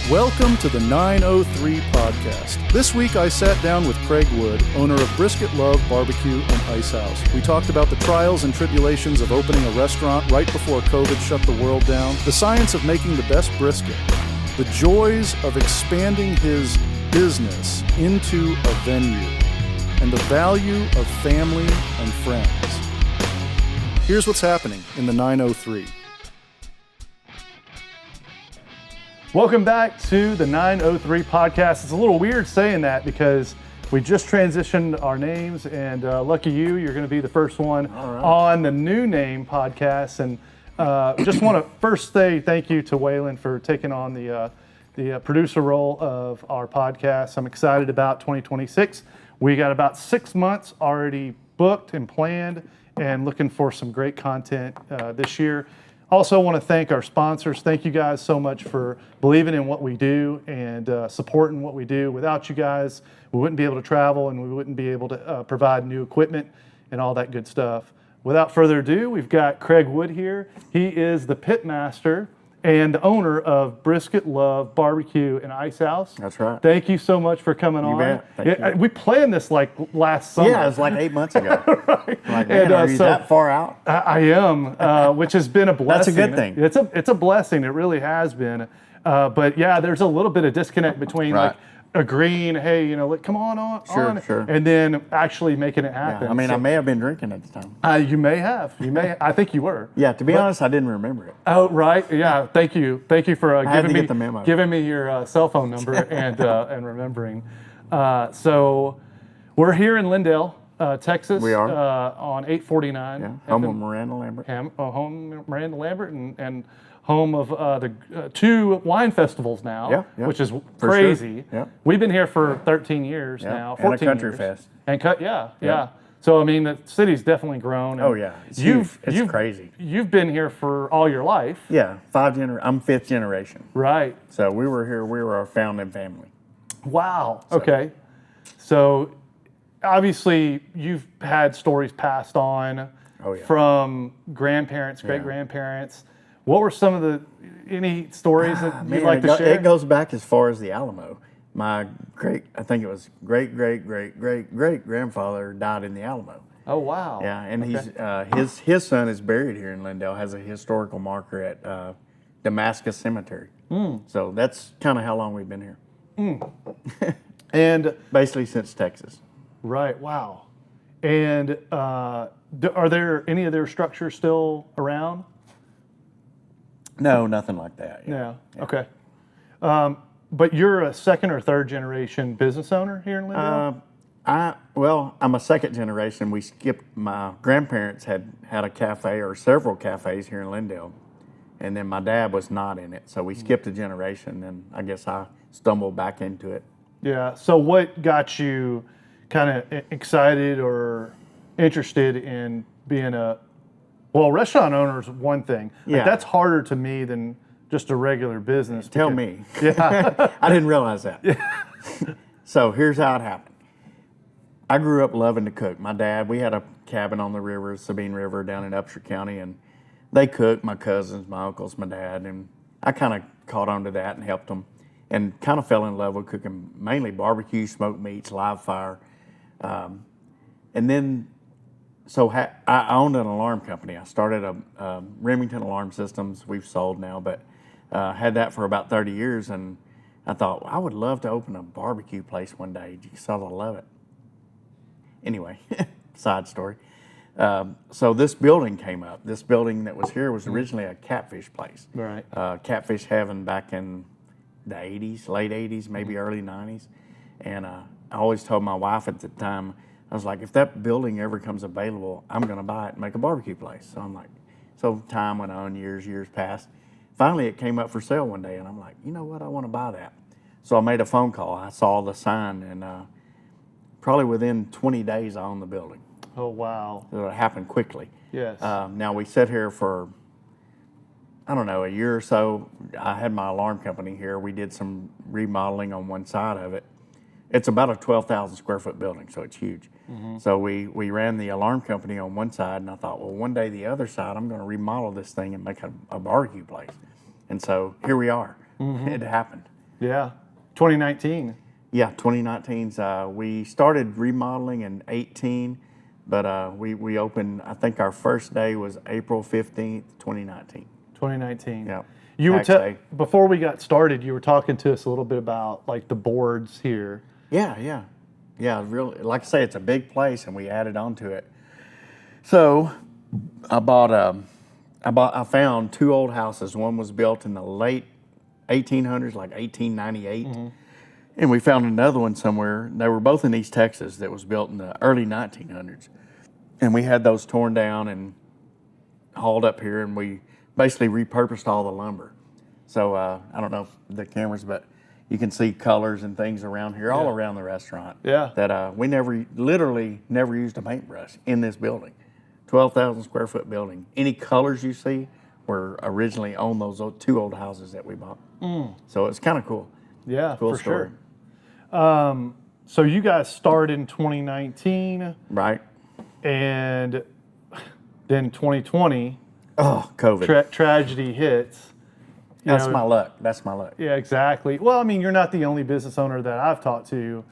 Welcome to the 903 podcast. This week I sat down with Craig Wood, owner of Brisket Love Barbecue and Icehouse. We talked about the trials and tribulations of opening a restaurant right before COVID shut the world down, the science of making the best brisket, the joys of expanding his business into a venue, and the value of family and friends. Here's what's happening in the 903. Welcome back to the 903 podcast. It's a little weird saying that because we just transitioned our names, and lucky you're going to be the first one on the new name podcast. And just want to first say thank you to Waylon for taking on the producer role of our podcast. I'm excited about 2026. We got about 6 months already booked and planned, and looking for some great content this year. Also want to thank our sponsors. Thank you guys so much for believing in what we do and supporting what we do. Without you guys, we wouldn't be able to travel, and we wouldn't be able to provide new equipment and all that good stuff. Without further ado, we've got Craig Wood here. He is the pit master and owner of Brisket Love Barbecue and Icehouse. That's right. Thank you so much for coming on. Bet. Thank you. We planned this like last summer. Yeah, it was like 8 months ago. Right. Like, man, are you that far out? I am, which has been a blessing. That's a good thing. It's a blessing. It really has been. But yeah, there's a little bit of disconnect between like agreeing, hey, come on, Sure. and then actually making it happen. Yeah, I mean, I may have been drinking at the time. You may have. I think you were. Yeah, to be honest, I didn't remember it. Oh, right. Yeah. Thank you for giving me your cell phone number and remembering. So we're here in Lindale, Texas. We are on 849. Yeah, home of Miranda Lambert. Home of Miranda Lambert and home of the two wine festivals now, which is crazy. Sure. Yeah. We've been here for 13 years now, 14 and a country years. fest. And yeah. So I mean, the city's definitely grown. Oh yeah, it's crazy. You've been here for all your life. Yeah, I'm fifth generation. Right. So we were here. We were our founding family. Wow. Okay. So obviously you've had stories passed on from grandparents, great grandparents. What were some of any stories that you'd like to share? It goes back as far as the Alamo. My great grandfather died in the Alamo. Oh wow! Yeah, and his son is buried here in Lindale. Has a historical marker at Damascus Cemetery. So that's kind of how long we've been here. And basically since Texas. Right. Wow. And are there any of their structures still around? No, nothing like that. Yeah. Okay. But you're a second or third generation business owner here in Lindale? I'm a second generation. We skipped. My grandparents had a cafe or several cafes here in Lindale, and then my dad was not in it, so we skipped a generation. And I guess I stumbled back into it. Yeah. So what got you kind of excited or interested in being restaurant owner is one thing. Like, that's harder to me than just a regular business. Tell me. Yeah. I didn't realize that. Yeah. So here's how it happened. I grew up loving to cook. My dad, we had a cabin on the river, Sabine River, down in Upshur County, and they cooked, my cousins, my uncles, my dad, and I kind of caught on to that and helped them and kind of fell in love with cooking mainly barbecue, smoked meats, live fire. And then I owned an alarm company. I started a Remington Alarm Systems. We've sold now, but had that for about 30 years. And I thought, I would love to open a barbecue place one day. You saw I love it. Anyway, side story. So this building came up. This building that was here was originally a catfish place. Right. Catfish heaven back in the 80s, late 80s, maybe early 90s. And I always told my wife at the time, I was like, if that building ever comes available, I'm going to buy it and make a barbecue place. So I'm like, so time went on, years passed. Finally, it came up for sale one day, and I'm like, you know what, I want to buy that. So I made a phone call. I saw the sign, and probably within 20 days, I owned the building. Oh, wow. So it happened quickly. Yes. Now, we sat here for, I don't know, a year or so. I had my alarm company here. We did some remodeling on one side of it. It's about a 12,000 square foot building, so it's huge. Mm-hmm. So we ran the alarm company on one side, and I thought, well, one day the other side, I'm going to remodel this thing and make a barbecue place. And so here we are. Mm-hmm. It happened. Yeah. 2019. Yeah, 2019's. We started remodeling in 18, but we opened. I think our first day was April 15th, 2019. 2019. Yeah. You were Tax day. before we got started, you were talking to us a little bit about like the boards here. Yeah. Really, like I say, it's a big place, and we added on to it. So, I found two old houses. One was built in the late 1800s, like 1898, and we found another one somewhere. They were both in East Texas that was built in the early 1900s, and we had those torn down and hauled up here, and we basically repurposed all the lumber. So I don't know if the cameras, but you can see colors and things around here, all around the restaurant. Yeah. That we literally never used a paintbrush in this building. 12,000 square foot building. Any colors you see were originally on those two old houses that we bought. So it's kind of cool. Yeah, Cool for story. sure. So you guys started in 2019, Right? and then 2020, Oh, COVID. tragedy hits. You That's know, my luck. That's my luck. Yeah, exactly. Well, I mean, you're not the only business owner that I've talked to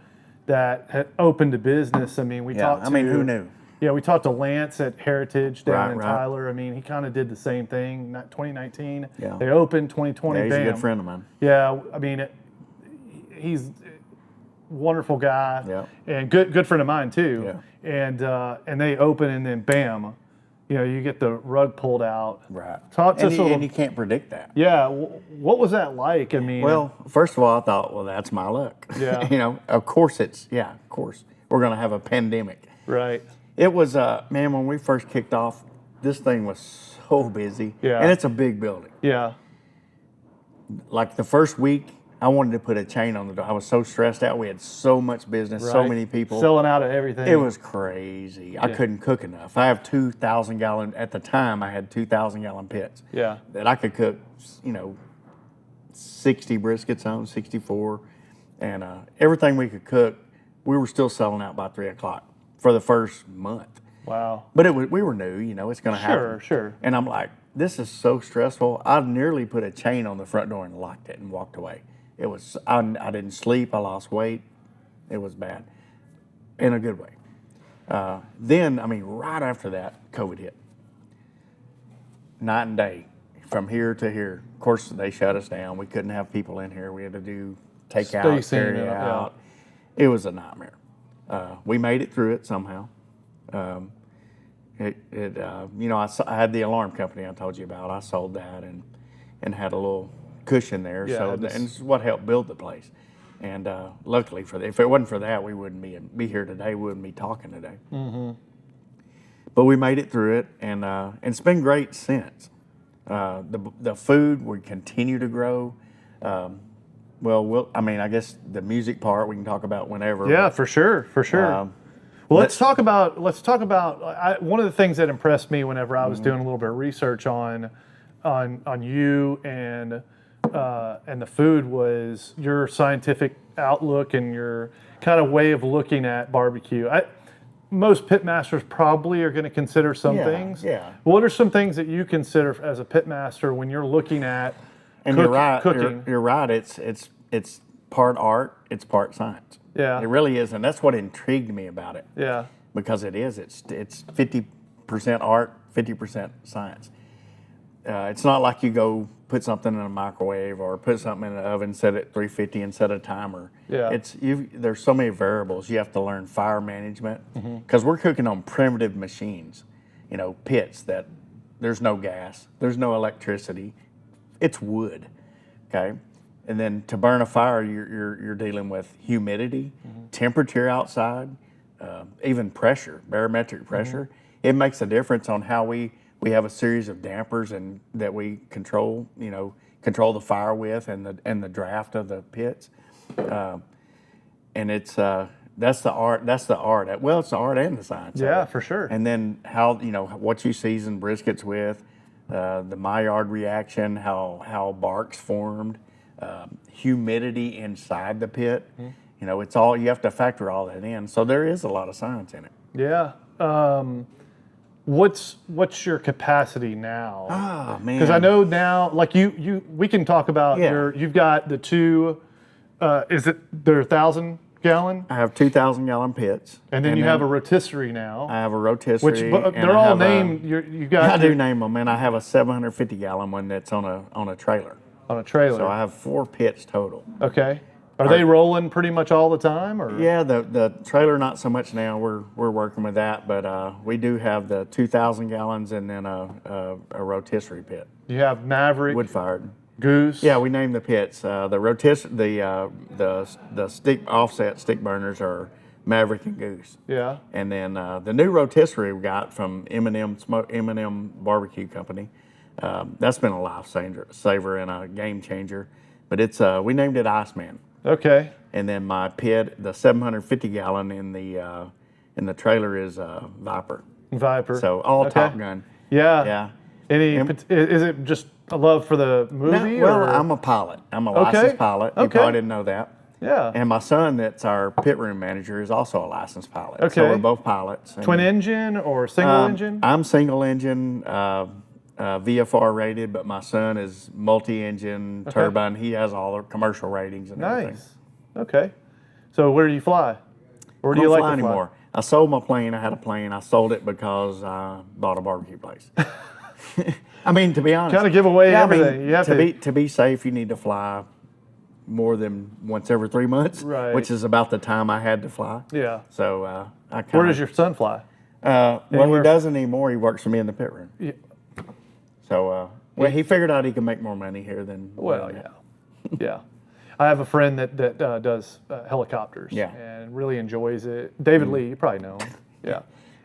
that had opened a business. I mean, we talked to. I mean, who knew? Yeah, we talked to Lance at Heritage down in Right. Tyler. I mean, he kind of did the same thing. 2019, Yeah. they opened. 2020, Yeah, he's bam. a good friend of mine. Yeah, I mean, he's a wonderful guy. Yeah. And good friend of mine too. Yeah. And they open, and then bam, you get the rug pulled out. Right. Talk to us a little. And you can't predict that. Yeah, what was that like? I mean, Well, first of all, I thought, well, that's my luck. Yeah. Of course of course. We're going to have a pandemic. right. It was, man, when we first kicked off, this thing was so busy. Yeah. And it's a big building. Yeah. Like the first week, I wanted to put a chain on the door. I was so stressed out. We had so much business, so Right. many people. Selling out of everything. It was crazy. I couldn't cook enough. I have 2,000 gallon, at the time, I had 2,000 gallon pits. Yeah. That I could cook, 60 briskets on, 64. And everything we could cook, we were still selling out by 3 o'clock for the first month. Wow. But we were new, it's going to happen. Sure. And I'm like, this is so stressful. I nearly put a chain on the front door and locked it and walked away. It was, I didn't sleep. I lost weight. It was bad in a good way. Then, right after that, COVID hit. Night and day, from here to here. Of course, they shut us down. We couldn't have people in here. We had to do takeout, Stay carry out. It was a nightmare. We made it through it somehow. I had the alarm company I told you about. I sold that and had a little cushion there. Yeah, and this is what helped build the place. And luckily if it wasn't for that, we wouldn't be here today. We wouldn't be talking today. Mm-hmm. But we made it through it, and it's been great since. The food would continue to grow. I guess the music part we can talk about whenever. Yeah, for sure. Well, let's talk about. One of the things that impressed me whenever I was doing a little bit of research on you and the food was your scientific outlook and your kind of way of looking at barbecue. Most pit masters probably are going to consider some things. Yeah. What are some things that you consider as a pit master when you're looking at you're right. cooking? You're right. It's part art. It's part science. Yeah. It really is, and that's what intrigued me about it. Yeah. Because it is. It's 50% art, 50% science. It's not like you go put something in a microwave or put something in an oven, set it at 350 and set a timer. Yeah. There's so many variables. You have to learn fire management because we're cooking on primitive machines, pits that there's no gas, there's no electricity, it's wood, okay? And then to burn a fire, you're dealing with humidity, temperature outside, even pressure, barometric pressure. It makes a difference on how we have a series of dampers and that we control the fire with and the draft of the pits. And it's that's the art. Well, it's the art and the science. Yeah, of it. for sure. And then how what you season briskets with, the Maillard reaction, how bark's formed, humidity inside the pit. It's all, you have to factor all that in. So there is a lot of science in it. Yeah. What's your capacity now? Oh man. Because I know now, like we can talk about Yeah. you've got the two is it they're 1,000-gallon? I have 2,000-gallon pits. And then you have a rotisserie now. I have a rotisserie. Which they're all named. You got. I do name them, and I have a 750-gallon one that's on a trailer. On a trailer. So I have 4 pits total. Okay. Are they rolling pretty much all the time, or? Yeah, the trailer not so much now. We're working with that, but we do have the 2,000 gallons and then a rotisserie pit. You have Maverick, Wood fired. Goose. Yeah, we named the pits. The stick offset stick burners are Maverick and Goose. Yeah. And then the new rotisserie we got from M&M Barbecue Company. That's been a lifesaver and a game changer. But it's we named it Iceman. Okay. And then my pit, the 750 gallon in the trailer is Viper. Viper. So all Top Gun. Yeah. Yeah. Is it just a love for the movie? Well, or? I'm a pilot. I'm a licensed pilot. You probably didn't know that. Yeah. And my son, that's our pit room manager, is also a licensed pilot. Okay. So we're both pilots. Twin engine or single engine? I'm single engine, VFR rated, but my son is multi-engine, turbine. He has all the commercial ratings and everything. Nice. Okay. So where do you fly? Where do you like to fly anymore? I sold my plane. I had a plane. I sold it because I bought a barbecue place. I mean, to be honest, kind of give away everything. I mean, you have to be safe, you need to fly more than once every 3 months, right? Which is about the time I had to fly. Yeah. So where does your son fly? Well, he doesn't anymore. He works for me in the pit room. Yeah. So he figured out he can make more money here than. Well, yeah, yeah. I have a friend that does helicopters. Yeah. And really enjoys it. David Lee, you probably know him. Yeah.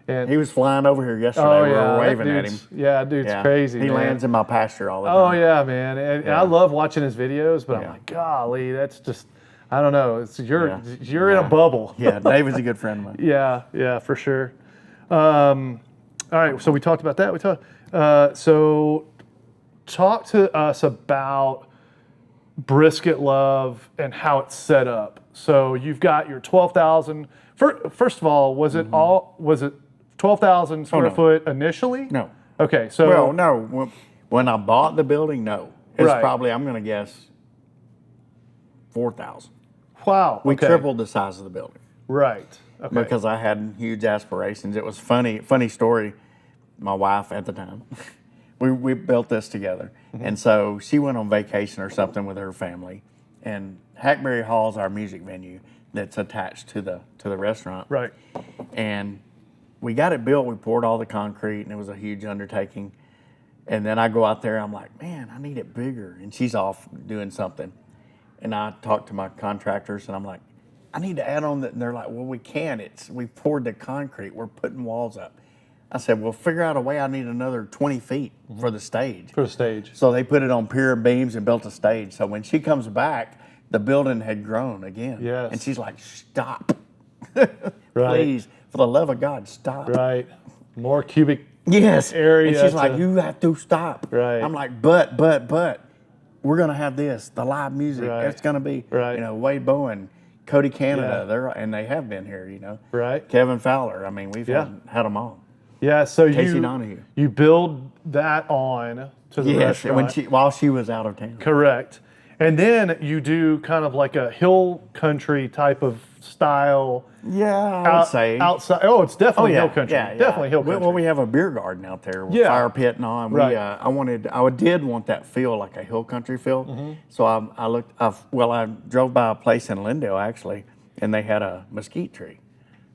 And he was flying over here yesterday. Oh, We yeah, were waving at him. Yeah, dude's crazy. He man. lands in my pasture all the time. Oh yeah, man. And I love watching his videos, but I'm like, golly, that's just, I don't know. It's you're in a bubble. Yeah, David's a good friend of mine. Yeah, for sure. All right, so we talked about that. So talk to us about Brisket Love and how it's set up. So you've got your 12,000. First of all, was it 12,000 square foot initially? No. Okay, so. Well, no. When I bought the building, no. It's Right. probably, I'm going to guess, 4,000. Wow. We okay. tripled the size of the building. Right. Okay. Because I had huge aspirations. It was funny story. My wife at the time, we built this together. And so she went on vacation or something with her family. And Hackberry Hall is our music venue that's attached to the restaurant. Right. And we got it built. We poured all the concrete, and it was a huge undertaking. And then I go out there. I'm like, man, I need it bigger. And she's off doing something. And I talked to my contractors, and I'm like, I need to add on that. And they're like, well, we can't. We poured the concrete. We're putting walls up. I said, well, figure out a way. I need another 20 feet for the stage. For the stage. So So they put it on pier beams and built a stage. So when she comes back, the building had grown again. Yes. And she's like, stop. Right. Please, for the love of God, stop. Right. More cubic Yes. area. And she's like, you have to stop. Right. I'm like, but, we're going to have this, the live music. Right. It's going to be, Right. Wade Bowen, Cody Canada, and they have been here, Right. Kevin Fowler. I mean, we've had them all. Yeah, so Casey Donahue. you build that on to the restaurant. While she was out of town. Correct. And then you do kind of like a hill country type of style. Yeah, I would say. Outside. Oh, it's definitely hill country. Yeah, Definitely hill country. Well, we have a beer garden out there with Yeah. fire pit and all. And Right. I did want that feel, like a hill country feel. So I drove by a place in Lindale actually, and they had a mesquite tree.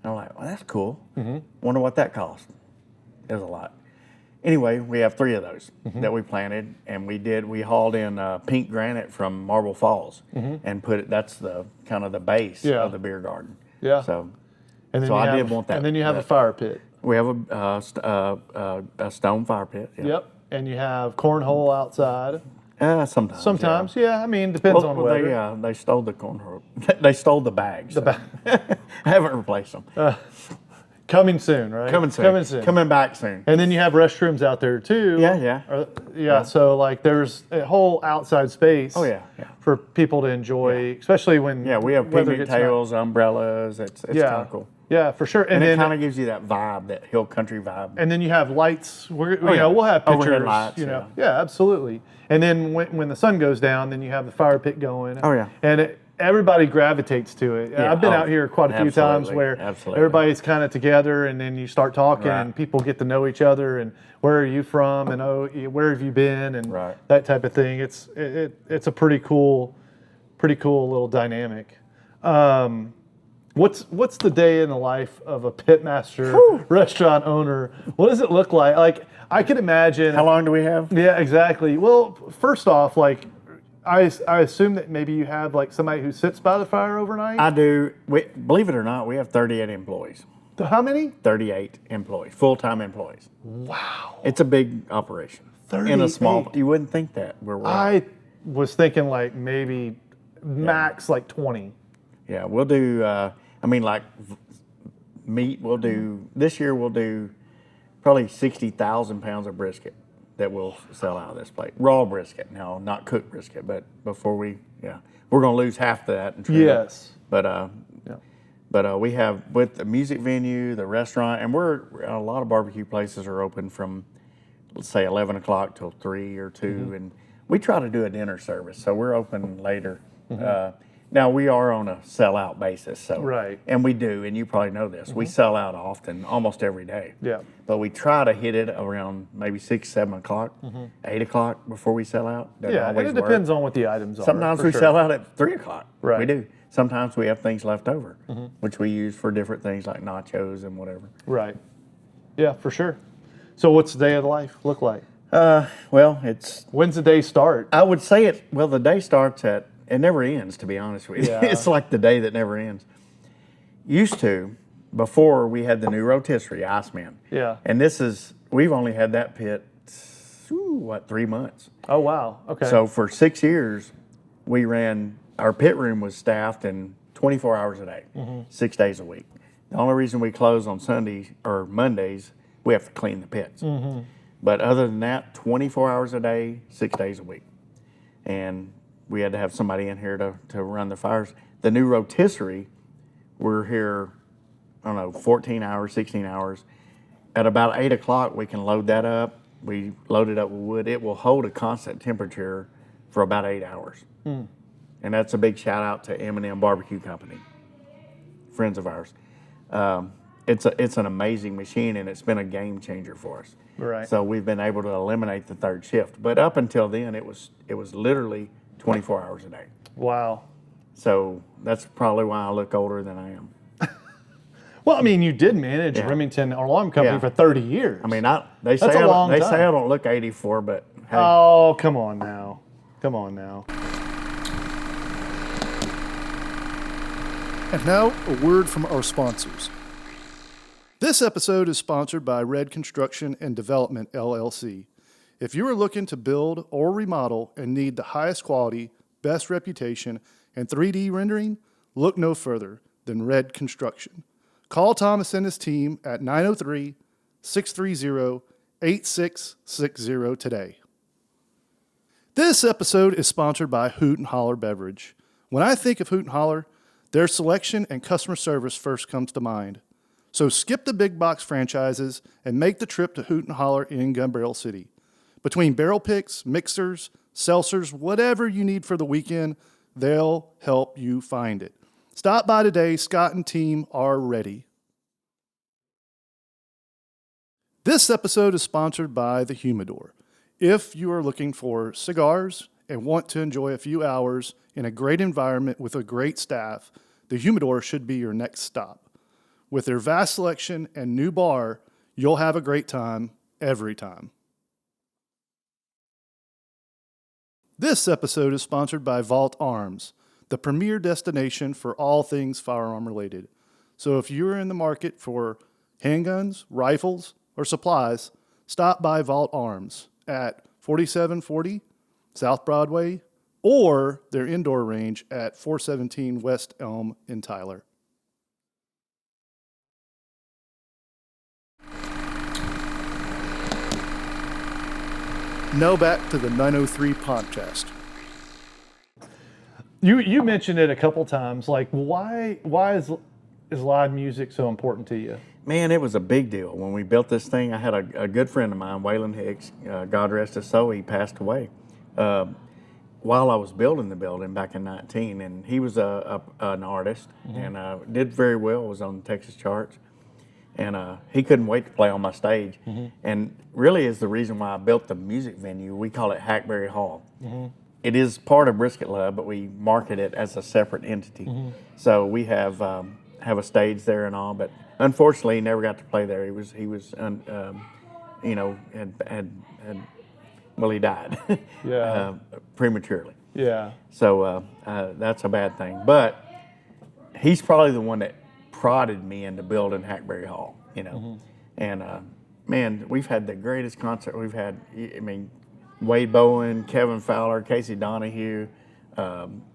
And I'm like, well, that's cool. Wonder what that cost. It was a lot. Anyway, we have 3 of those that we planted, and we hauled in pink granite from Marble Falls and put it. That's the kind of the base of the beer garden. Yeah. So, and then I did want that. And then you have a fire pit. We have a stone fire pit. Yeah. Yep. And you have cornhole outside. Sometimes. Sometimes, yeah. I mean, depends on weather. They stole the cornhole. They stole the bags. I haven't replaced them. Coming soon, right? Coming soon. Coming back soon. And then you have restrooms out there too. Yeah. So like there's a whole outside space. Oh yeah. For people to enjoy, especially when we have weather picnic gets tails, umbrellas. It's kind of cool. Yeah, for sure. And then it kind of gives you that vibe, that hill country vibe. And then you have lights. We'll have pictures. Overhead lights, yeah, absolutely. And then when the sun goes down, then you have the fire pit going. Oh yeah. And everybody gravitates to it. Yeah, I've been out here quite a few times where everybody's kind of together, and then you start talking, and people get to know each other, and where are you from, and where have you been, and that type of thing. It's a pretty cool little dynamic. What's the day in the life of a pitmaster restaurant owner? What does it look like? Like, I can imagine. How long do we have? Yeah, exactly. Well, first off, like, I assume that maybe you have like somebody who sits by the fire overnight. I do. Believe it or not, we have 38 employees. How many? 38 employees, full-time employees. Wow. It's a big operation. 38. In a small. You wouldn't think that. I was thinking like maybe max like 20. Yeah, we'll do. Like meat. This year. We'll do probably 60,000 pounds of brisket that we'll sell out of this place. Raw brisket, now, not cooked brisket, but before we're going to lose half of that. Yes. But we have, with the music venue, the restaurant, and a lot of barbecue places are open from, let's say, 11 o'clock till 3 or 2, and we try to do a dinner service, so we're open later. Now, we are on a sell-out basis, so and we do, and you probably know this. We sell out often, almost every day. Yeah. But we try to hit it around maybe 6, 7 o'clock, 8 o'clock before we sell out. Doesn't always and it depends on what the items are. Sometimes we sell out at 3 o'clock. Right. We do. Sometimes we have things left over, which we use for different things like nachos and whatever. Right. Yeah, for sure. So what's the day of the life look like? When's the day start? I would say the day starts it never ends, to be honest with you. Yeah. It's like the day that never ends. Used to, before we had the new rotisserie, Iceman. Yeah. And we've only had that pit, 3 months. Oh, wow. Okay. So for 6 years, our pit room was staffed in 24 hours a day, 6 days a week. The only reason we close on Sundays or Mondays, we have to clean the pits. But other than that, 24 hours a day, 6 days a week. And we had to have somebody in here to run the fires. The new rotisserie, we're here, 14 hours, 16 hours. At about 8 o'clock, we can load that up. We load it up with wood. It will hold a constant temperature for about 8 hours. And that's a big shout out to M&M Barbecue Company, friends of ours. It's an amazing machine, and it's been a game changer for us. Right. So we've been able to eliminate the third shift. But up until then, it was literally 24 hours a day. Wow. So that's probably why I look older than I am. Well, I mean, you did manage Remington Alarm Company for 30 years. I mean, they say I don't look 84, but hey. Oh, come on now. Come on now. And now, a word from our sponsors. This episode is sponsored by Red Construction and Development, LLC. If you are looking to build or remodel and need the highest quality, best reputation, and 3D rendering, look no further than Red Construction. Call Thomas and his team at 903-630-8660 today. This episode is sponsored by Hoot and Holler Beverage. When I think of Hoot and Holler, their selection and customer service first comes to mind. So skip the big box franchises and make the trip to Hoot and Holler in Gun Barrel City. Between barrel picks, mixers, seltzers, whatever you need for the weekend, they'll help you find it. Stop by today. Scott and team are ready. This episode is sponsored by the Humidor. If you are looking for cigars and want to enjoy a few hours in a great environment with a great staff, the Humidor should be your next stop. With their vast selection and new bar, you'll have a great time every time. This episode is sponsored by Vault Arms, the premier destination for all things firearm related. So if you're in the market for handguns, rifles, or supplies, stop by Vault Arms at 4740 South Broadway or their indoor range at 417 West Elm in Tyler. Now back to the 903 podcast. You mentioned it a couple times. Like, why is live music so important to you? Man, it was a big deal when we built this thing. I had a good friend of mine, Waylon Hicks. God rest his soul. He passed away. while I was building the building back in 19, and he was an artist and did very well, was on the Texas charts. And he couldn't wait to play on my stage. And really is the reason why I built the music venue. We call it Hackberry Hall. It is part of Brisket Love, but we market it as a separate entity. So we have a stage there and all, but unfortunately he never got to play there. He was you know, he died prematurely. Yeah. So that's a bad thing. But he's probably the one that prodded me into building Hackberry Hall, you know. And man, we've had the greatest concert. We've had, I mean, Wade Bowen, Kevin Fowler, Casey Donahue,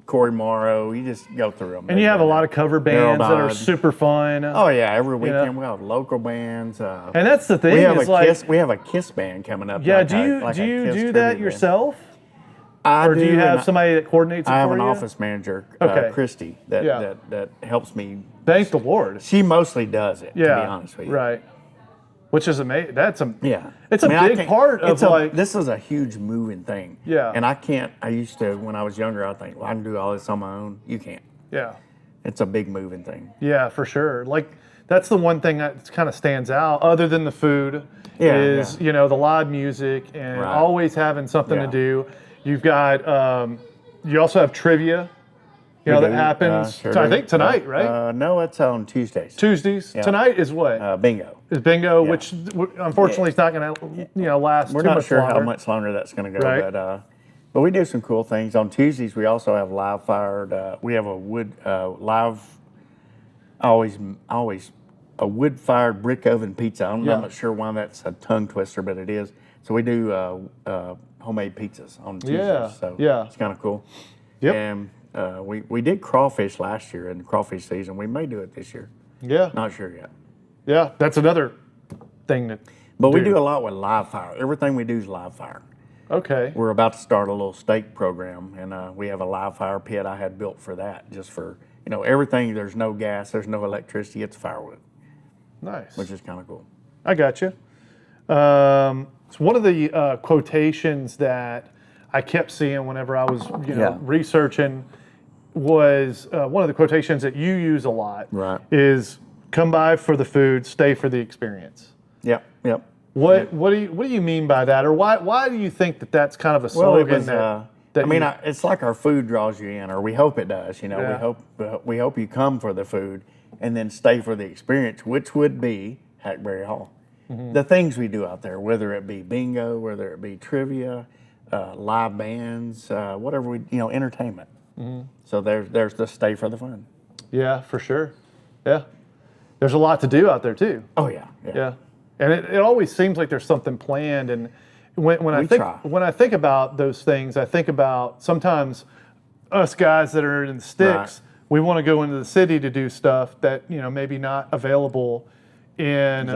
Corey Morrow. You just go through them. And you have a lot of cover bands that are super fun. Oh yeah, every weekend we have local bands. And that's the thing. We have a Kiss band coming up. Yeah, do you do that yourself? Or do you have somebody that coordinates it for you? I have an office manager, Christy, that helps me. Thank the Lord. She mostly does it, to be honest with you. Right. Which is amazing. It's a big part of this is a huge moving thing. Yeah. And I used to, when I was younger, I think, well, I can do all this on my own. You can't. Yeah. It's a big moving thing. Yeah, for sure. Like, that's the one thing that kind of stands out, other than the food, is, you know, the live music and always having something to do. You've got, you also have trivia, you know, that happens, I think tonight, right? No, it's on Tuesdays. Tuesdays. Yeah. Tonight is what? Bingo. Is bingo, which unfortunately is not going to, you know, last We're too not much sure longer. how much longer that's going to go, but we do some cool things. On Tuesdays, we also have live fired, we have a wood, always a wood-fired brick oven pizza. I'm not sure why that's a tongue twister, but it is. So we do homemade pizzas on Tuesdays. So it's kind of cool. Yep. And we did crawfish last year in the crawfish season. We may do it this year. Yeah. Not sure yet. Yeah, that's another thing that. But we do a lot with live fire. Everything we do is live fire. Okay. We're about to start a little steak program, and we have a live fire pit I had built for that, just for, you know, everything. There's no gas, there's no electricity. It's firewood. Nice. Which is kind of cool. I got you. It's one of the quotations that I kept seeing whenever I was, you know, researching was one of the quotations that you use a lot. Right. Is come by for the food, stay for the experience. Yep. What do you mean by that, or why do you think that that's kind of a slogan? It's like our food draws you in, or we hope it does. You know, we hope you come for the food and then stay for the experience, which would be Hackberry Hall. The things we do out there, whether it be bingo, whether it be trivia, live bands, whatever we, you know, entertainment. So there's the stay for the fun. Yeah, for sure. Yeah, there's a lot to do out there too. Oh yeah. And it always seems like there's something planned. And when I think about those things, I think about sometimes us guys that are in the sticks. We want to go into the city to do stuff that, you know, maybe not available in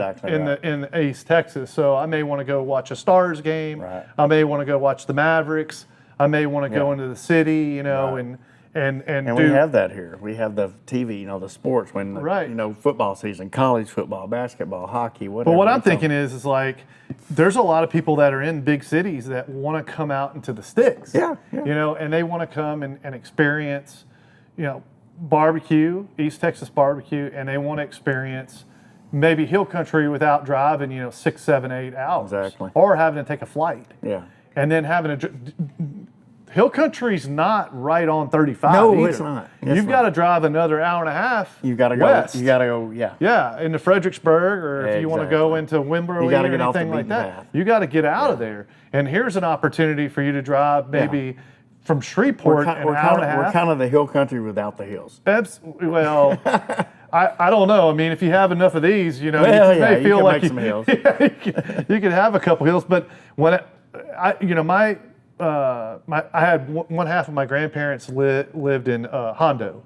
East Texas. So I may want to go watch a Stars game. I may want to go watch the Mavericks. I may want to go into the city, you know, and we have that here. We have the TV, you know, the sports when you know, football season, college football, basketball, hockey, whatever. But what I'm thinking is like there's a lot of people that are in big cities that want to come out into the sticks. You know, and they want to come and experience, you know, barbecue, East Texas barbecue, and they want to experience maybe hill country without driving, you know, 6, 7, 8 hours. Exactly. Or having to take a flight. Yeah. And then having hill country's not right on 35 No, either. it's not. You've got to drive another hour and a half. You got to go west. You got to go. Yeah. Yeah, into Fredericksburg, or if you want to go into Wimberley or anything like that, you got to get out of there. And here's an opportunity for you to drive maybe from Shreveport an hour and a half. We're kind of the hill country without the hills. Well, I don't know. I mean, if you have enough of these, you know, you may feel like some hills. you could have a couple hills. But when I had one half of my grandparents lived in Hondo,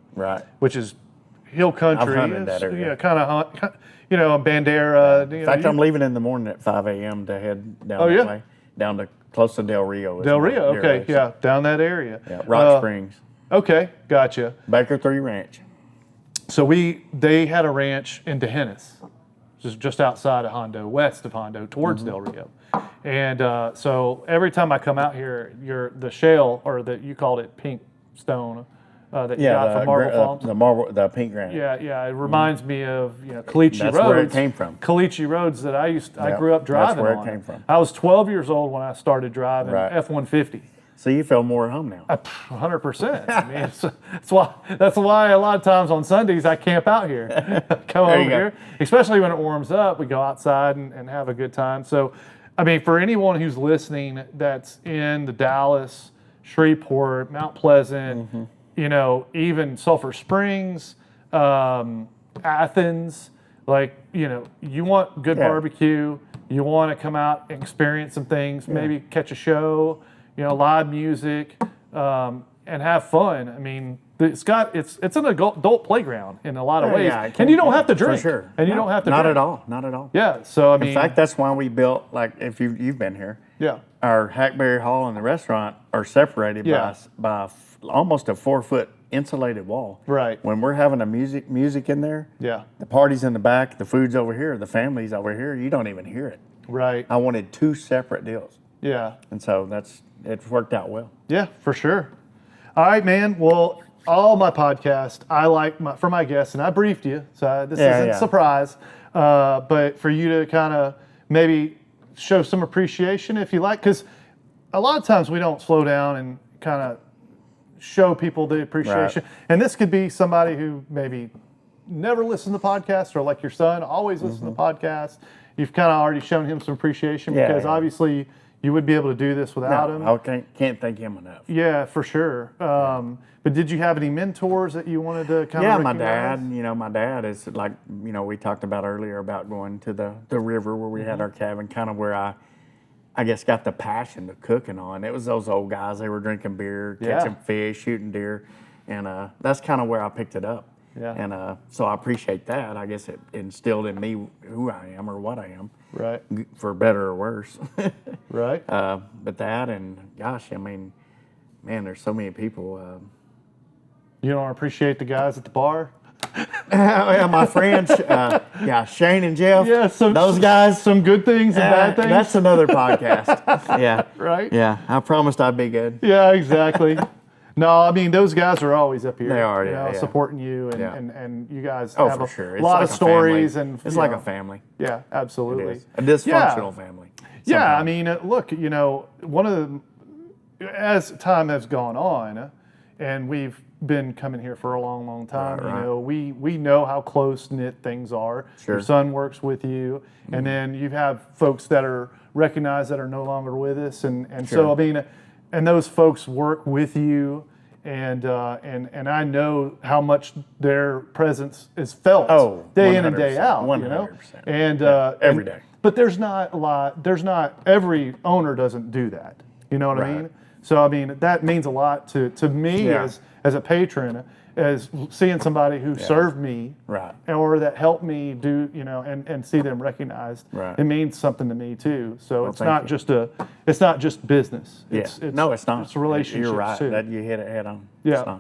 which is hill country. I've hunted that area. Yeah, kind of, you know, Bandera. In fact, I'm leaving in the morning at 5 a.m. to head down that way, down to close to Del Rio. Del Rio, okay, down that area. Yeah, Rock Springs. Okay, gotcha. Baker 3 Ranch. So they had a ranch in Dehennis. just outside of Hondo, west of Hondo, towards Del Rio. And so every time I come out here, the shale, or you called it pink stone, that you got from Marble Farms. The pink granite. Yeah. It reminds me of Caliche That's roads. where it came from. Caliche roads that I grew up driving That's where on. it came from. I was 12 years old when I started driving Right. F-150. So you feel more at home now. 100%. I mean, that's why a lot of times on Sundays I camp out here, come over here, especially when it warms up. We go outside and have a good time. So, I mean, for anyone who's listening that's in the Dallas, Shreveport, Mount Pleasant, even Sulphur Springs, Athens, you want good barbecue, you want to come out and experience some things, maybe catch a show, live music, and have fun. I mean, it's an adult playground in a lot of ways, and you don't have to drink. For sure. And you don't have to Not drink. Not at all. Yeah. So I mean, in fact, that's why we built, like, if you've been here. Yeah. Our Hackberry Hall and the restaurant are separated by almost a 4-foot insulated wall. Right. When we're having a music in there, the party's in the back, the food's over here, the family's over here. You don't even hear it. Right. I wanted 2 separate deals. Yeah. And so it's worked out well. Yeah, for sure. All right, man. Well, all my podcasts, I like for my guests, and I briefed you, so this isn't a surprise. But for you to kind of maybe show some appreciation, if you like, because a lot of times we don't slow down and kind of show people the appreciation. Right. And this could be somebody who maybe never listened to podcasts, or like your son, always listen to podcasts. You've kind of already shown him some appreciation because obviously you would be able to do this without him. I can't thank him enough. Yeah, for sure. But did you have any mentors that you wanted to kind of recognize? My dad is like, we talked about earlier about going to the river where we had our cabin, kind of where I guess got the passion to cooking on. It was those old guys. They were drinking beer, catching fish, shooting deer. And that's kind of where I picked it up. Yeah. And so I appreciate that. I guess it instilled in me who I am or what I am. Right. For better or worse. Right. But that, and gosh, I mean, man, there's so many people. You don't appreciate the guys at the bar? My friends, Shane and Jeff. Yeah, those guys. Some good things and bad things. That's another podcast. Yeah. Right? Yeah, I promised I'd be good. Yeah, exactly. No, I mean, those guys are always up here. They are, supporting you, and you guys have for sure. a lot of stories. And it's like a family. Yeah, absolutely. It is. A dysfunctional family. Sometimes. Yeah, I mean, look, as time has gone on, and we've been coming here for a long, long time, we know how close-knit things are. Sure. Your son works with you, and then you have folks that are recognized that are no longer with us, and so, I mean, and those folks work with you, and I know how much their presence is felt day in and day out. 100%. And every day. But there's not every owner doesn't do that. You know what I mean? So I mean that means a lot to me as a patron, as seeing somebody who served me, or that helped me do, and see them recognized. Right. It means something to me too. So it's not just business. It's not. It's relationships. You're right. too. That you hit it head on. Yeah.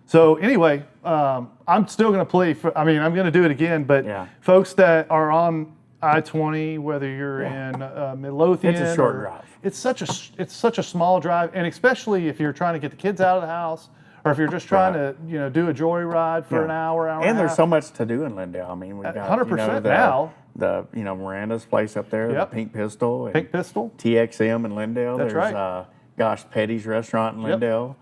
So anyway, I'm still going to play. I'm going to do it again. But folks that are on I-20, whether you're in Midlothian, it's a short drive. It's such a small drive, and especially if you're trying to get the kids out of the house, or if you're just trying to do a joyride for an hour and a half. And there's so much to do in Lindale. I mean, we've got 100% now. The Miranda's place up there, the Pink Pistol, and TXM in Lindale. That's right. Petty's restaurant in Lindale.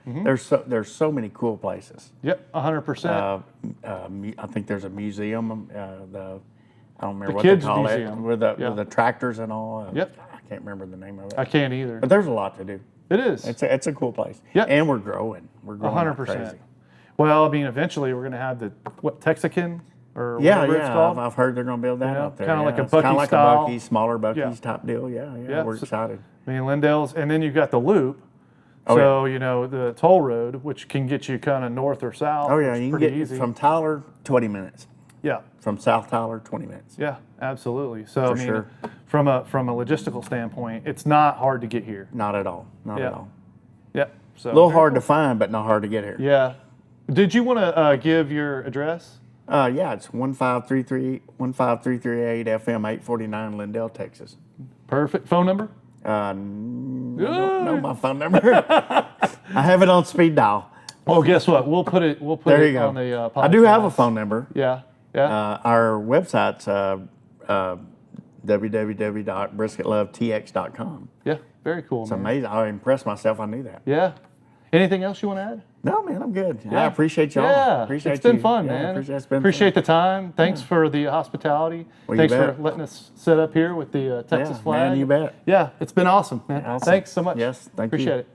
There's so many cool places. Yep, 100%. I think there's a museum. I don't remember what kids they call museum. With the tractors and all. I can't remember the name of it. I can't either. But there's a lot to do. It is. It's a cool place. Yep. And we're growing. We're growing 100%. Crazy. Well, I mean, eventually we're going to have the Texican or whatever it's called. I've heard they're going to build that out there. Kind of like a Buc-ee kind of like style. A Buc-ee, smaller Buc-ee's type deal. Yeah. We're excited. I mean, Lindale's, and then you've got the Loop. The toll road, which can get you kind of north or south. Oh yeah, you can get easy. From Tyler 20 minutes. Yeah. From South Tyler 20 minutes. Yeah, absolutely. So from a logistical standpoint, it's not hard to get here. Not at all. Not at all. Yeah. So a little hard to find, but not hard to get here. Yeah. Did you want to give your address? Yeah, it's 15338 FM 849 Lindell, Texas. Perfect. Phone number? I don't know my phone number. I have it on speed dial. Well, guess what? We'll put it on the podcast. I do have a phone number. Yeah. Our website's www.brisketlovetx.com. Yeah. Very cool. It's amazing. I impressed myself. I knew that. Yeah. Anything else you want to add? No, man, I'm good. Yeah. I appreciate y'all. Yeah, Appreciate it's been you. fun, Yeah, man. Appreciate the time. Thanks for the hospitality. Well, Thanks you for bet. letting us sit up here with the Texas flag. Man, you bet. Yeah, it's been awesome, man. Awesome. Thanks so much. Yes, thank you. Appreciate it.